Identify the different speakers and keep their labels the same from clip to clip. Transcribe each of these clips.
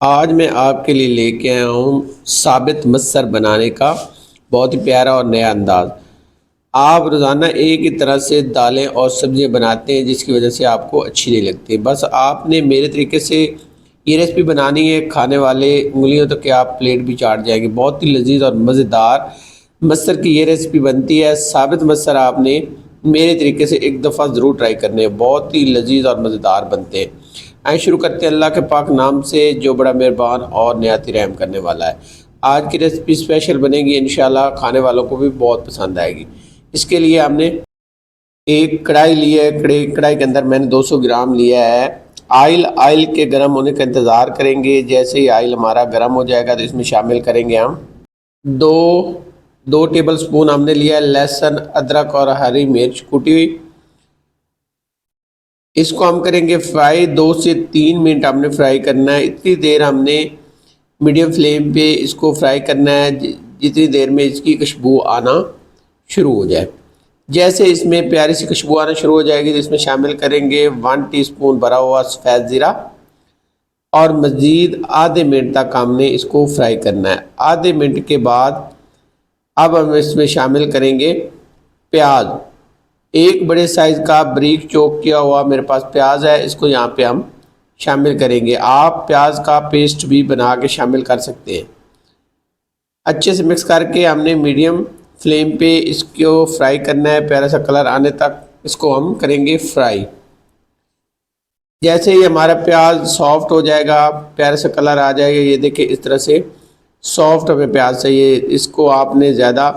Speaker 1: आज मैं आपके लिए लेके आया हूँ साबित मसर बनाने का बहुत ही प्यारा और नया अंदाज़। आप रोज़ाना एक ही तरह से दालें और सब्ज़ियाँ बनाते हैं जिसकी वजह से आपको अच्छी नहीं लगती। बस आपने मेरे तरीके से ये रेसिपी बनानी है, खाने वाले उँगलियों तक के आप प्लेट भी चाट जाएँगे। बहुत ही लज़ीज़ और मज़ेदार मसर की ये रेसिपी बनती है। साबित मसर आपने मेरे तरीके से एक दफ़ा ज़रूर ट्राई करने हैं, बहुत ही लज़ीज़ और मज़ेदार बनते हैं। आइए शुरू करते हैं अल्लाह के पाक नाम से जो बड़ा मेहरबान और नहायत ही रहम करने वाला है। आज की रेसिपी स्पेशल बनेगी, इंशाल्लाह खाने वालों को भी बहुत पसंद आएगी। इसके लिए हमने एक कढ़ाई ली है, कढ़ाई के अंदर मैंने 200 ग्राम लिया है आयल के गर्म होने का इंतज़ार करेंगे। जैसे ही आयल हमारा गर्म हो जाएगा तो इसमें शामिल करेंगे हम दो दो टेबल स्पून हमने लिया है लहसुन, अदरक और हरी मिर्च कूटी हुई। इसको हम करेंगे फ्राई। 2 से 3 मिनट हमने फ्राई करना है। इतनी देर हमने मीडियम फ्लेम पे इसको फ्राई करना है जितनी देर में इसकी खुशबू आना शुरू हो जाए। जैसे इसमें प्यारी सी खुशबू आना शुरू हो जाएगी तो इसमें शामिल करेंगे 1 टीस्पून भरा हुआ सफ़ेद ज़ीरा और मज़ीद आधे मिनट तक हमने इसको फ्राई करना है। आधे मिनट के बाद अब हम इसमें शामिल करेंगे प्याज। एक बड़े साइज़ का बारीक चॉप किया हुआ मेरे पास प्याज है, इसको यहाँ पे हम शामिल करेंगे। आप प्याज का पेस्ट भी बना के शामिल कर सकते हैं। अच्छे से मिक्स करके हमने मीडियम फ्लेम पे इसको फ्राई करना है। प्यारा सा कलर आने तक इसको हम करेंगे फ्राई। जैसे ही हमारा प्याज सॉफ्ट हो जाएगा, प्यारा सा कलर आ जाएगा, ये देखिए इस तरह से सॉफ्ट हमें प्याज चाहिए। इसको आपने ज़्यादा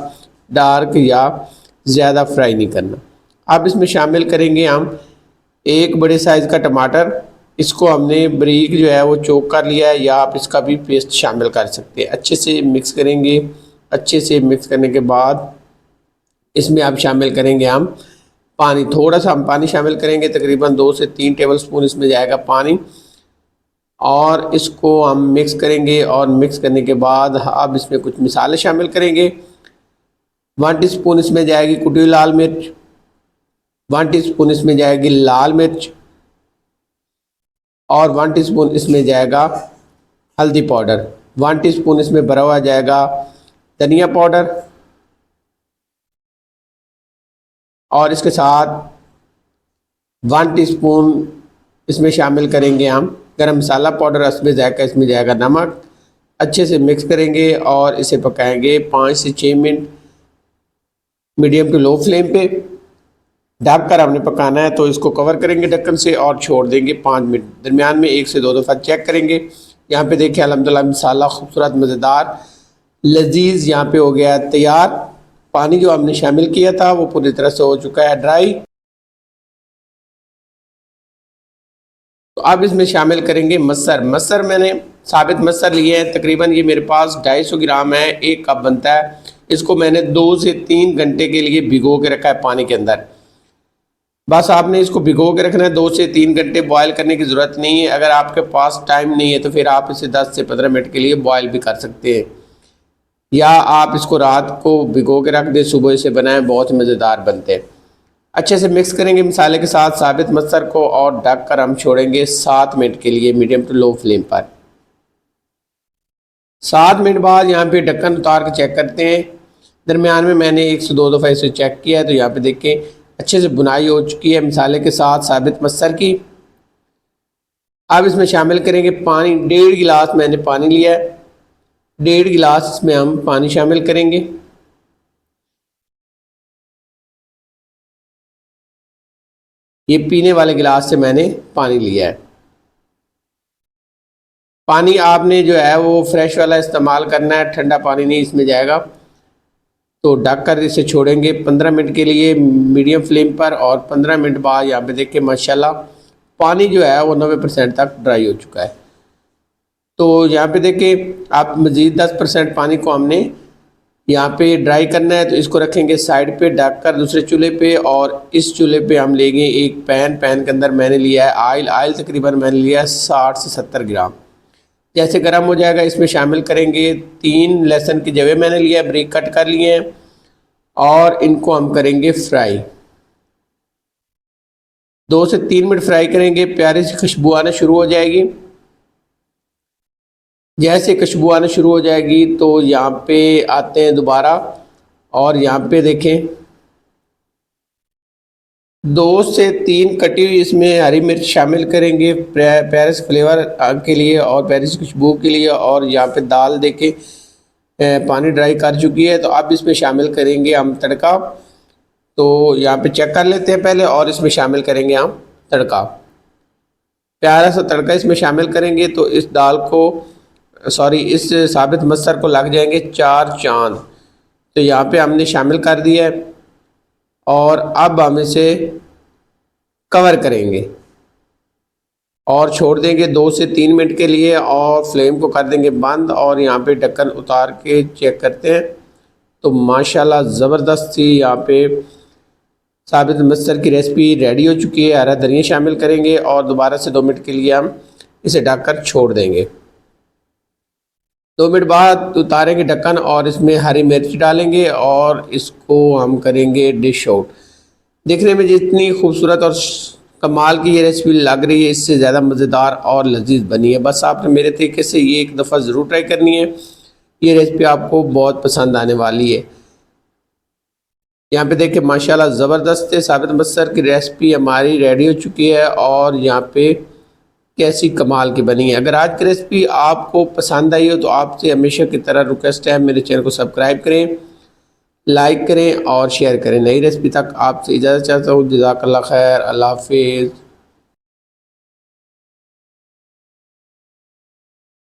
Speaker 1: डार्क या ज़्यादा फ्राई नहीं करना। अब इसमें शामिल करेंगे हम एक बड़े साइज़ का टमाटर। इसको हमने बारीक जो है वो चॉप कर लिया है, या आप इसका भी पेस्ट शामिल कर सकते हैं। अच्छे से मिक्स करेंगे। अच्छे से मिक्स करने के बाद इसमें आप शामिल करेंगे हम पानी। थोड़ा सा हम पानी शामिल करेंगे, तकरीबन 2 से 3 टेबल स्पून इसमें जाएगा पानी। और इसको हम मिक्स करेंगे और मिक्स करने के बाद अब इसमें कुछ मसाले शामिल करेंगे। 1 टीस्पून इसमें जाएगी कुटी हुई लाल मिर्च, 1 टीस्पून इसमें जाएगी लाल मिर्च और 1 टीस्पून इसमें जाएगा हल्दी पाउडर। 1 टीस्पून इसमें भरा हुआ जाएगा धनिया पाउडर और इसके साथ 1 टीस्पून इसमें शामिल करेंगे हम गरम मसाला पाउडर। इसमें जाएगा नमक। अच्छे से मिक्स करेंगे और इसे पकाएंगे 5 से 6 minute medium to low flame पे। ढक कर हमने पकाना है, तो इसको कवर करेंगे ढक्कन से और छोड़ देंगे 5 मिनट। दरमियान में 1 से 2 दफ़ा चेक करेंगे। यहाँ पे देखिए अल्हम्दुलिल्लाह मसाला खूबसूरत मज़ेदार लजीज यहाँ पे हो गया है तैयार। पानी जो हमने शामिल किया था वो पूरी तरह से हो चुका है ड्राई। तो अब इसमें शामिल करेंगे मसर मैंने साबित मसर लिए हैं। तकरीबन ये मेरे पास 250 ग्राम है, 1 कप बनता है। इसको मैंने 2 से 3 घंटे के लिए भिगो के रखा है पानी के अंदर। बस आपने इसको भिगो के रखना है। 2 से 3 घंटे बॉयल करने की ज़रूरत नहीं है। अगर आपके पास टाइम नहीं है तो फिर आप इसे 10 से 15 मिनट के लिए बॉयल भी कर सकते हैं, या आप इसको रात को भिगो के रख दें, सुबह इसे बनाएं, बहुत ही मज़ेदार बनते हैं। अच्छे से मिक्स करेंगे मसाले के साथ साबित मसर को और ढक कर हम छोड़ेंगे 7 मिनट के लिए मीडियम टू लो फ्लेम पर। 7 मिनट बाद यहाँ पे ढक्कन उतार के चेक करते हैं। दरमियान में मैंने 1 से 2 दफ़ा इसे चेक किया है, तो यहाँ पे देखें अच्छे से बुनाई हो चुकी है मसाले के साथ साबित मसर की। अब इसमें शामिल करेंगे पानी। 1.5 गिलास मैंने पानी लिया है। 1.5 गिलास इसमें हम पानी शामिल करेंगे। ये पीने वाले गिलास से मैंने पानी लिया है। पानी आपने जो है वो फ्रेश वाला इस्तेमाल करना है, ठंडा पानी नहीं इसमें जाएगा। तो ढक कर इसे छोड़ेंगे 15 मिनट के लिए मीडियम फ्लेम पर। और 15 मिनट बाद यहाँ पे देखिए माशाल्लाह पानी जो है वो 90% तक ड्राई हो चुका है। तो यहाँ पे देखिए आप मज़ीद 10% पानी को हमने यहाँ पे ड्राई करना है। तो इसको रखेंगे साइड पे ढक कर दूसरे चूल्हे पे। और इस चूल्हे पे हम लेंगे एक पैन के अंदर मैंने लिया है आयल तकरीबन मैंने लिया है 60 से 70 ग्राम। जैसे गर्म हो जाएगा इसमें शामिल करेंगे 3 लहसुन की जवे मैंने लिया है, बारीक कट कर लिए हैं, और इनको हम करेंगे फ्राई। 2 से 3 मिनट फ्राई करेंगे, प्यारी सी खुशबू आना शुरू हो जाएगी। जैसे खुशबू आना शुरू हो जाएगी तो यहाँ पे आते हैं दोबारा, और यहाँ पे देखें 2 से 3 कटी हुई इसमें हरी मिर्च शामिल करेंगे पेरिस फ्लेवर के लिए और पेरिस खुशबू के लिए। और यहाँ पे दाल देखें पानी ड्राई कर चुकी है, तो अब इसमें शामिल करेंगे हम तड़का। तो यहाँ पे चेक कर लेते हैं पहले, और इसमें शामिल करेंगे हम तड़का। प्यारा सा तड़का इसमें शामिल करेंगे तो इस दाल को इस साबित मसर को लग जाएंगे 4 चांद। तो यहाँ पे हमने शामिल कर दिया है, और अब हम इसे कवर करेंगे और छोड़ देंगे 2 से 3 मिनट के लिए, और फ्लेम को कर देंगे बंद। और यहाँ पे ढक्कन उतार के चेक करते हैं तो माशाल्लाह ज़बरदस्त सी यहाँ पे साबित मसर की रेसिपी रेडी हो चुकी है। हरा धनिया शामिल करेंगे और दोबारा से 2 मिनट के लिए हम इसे ढककर छोड़ देंगे। 2 मिनट बाद उतारेंगे ढक्कन और इसमें हरी मिर्च डालेंगे और इसको हम करेंगे डिश आउट। देखने में जितनी खूबसूरत और कमाल की ये रेसिपी लग रही है, इससे ज़्यादा मज़ेदार और लजीज बनी है। बस आपने मेरे तरीके से ये एक दफ़ा ज़रूर ट्राई करनी है। ये रेसिपी आपको बहुत पसंद आने वाली है। यहाँ पे देखिए माशाल्लाह ज़बरदस्त है, साबित मसर की रेसिपी हमारी रेडी हो चुकी है और यहाँ पे कैसी कमाल की बनी है। अगर आज की रेसिपी आपको पसंद आई हो तो आपसे हमेशा की तरह रिक्वेस्ट है, मेरे चैनल को सब्सक्राइब करें, लाइक करें और शेयर करें। नई रेसिपी तक आपसे इजाज़त चाहता हूँ। जज़ाकल्लाह खैर, अल्लाह हाफिज़।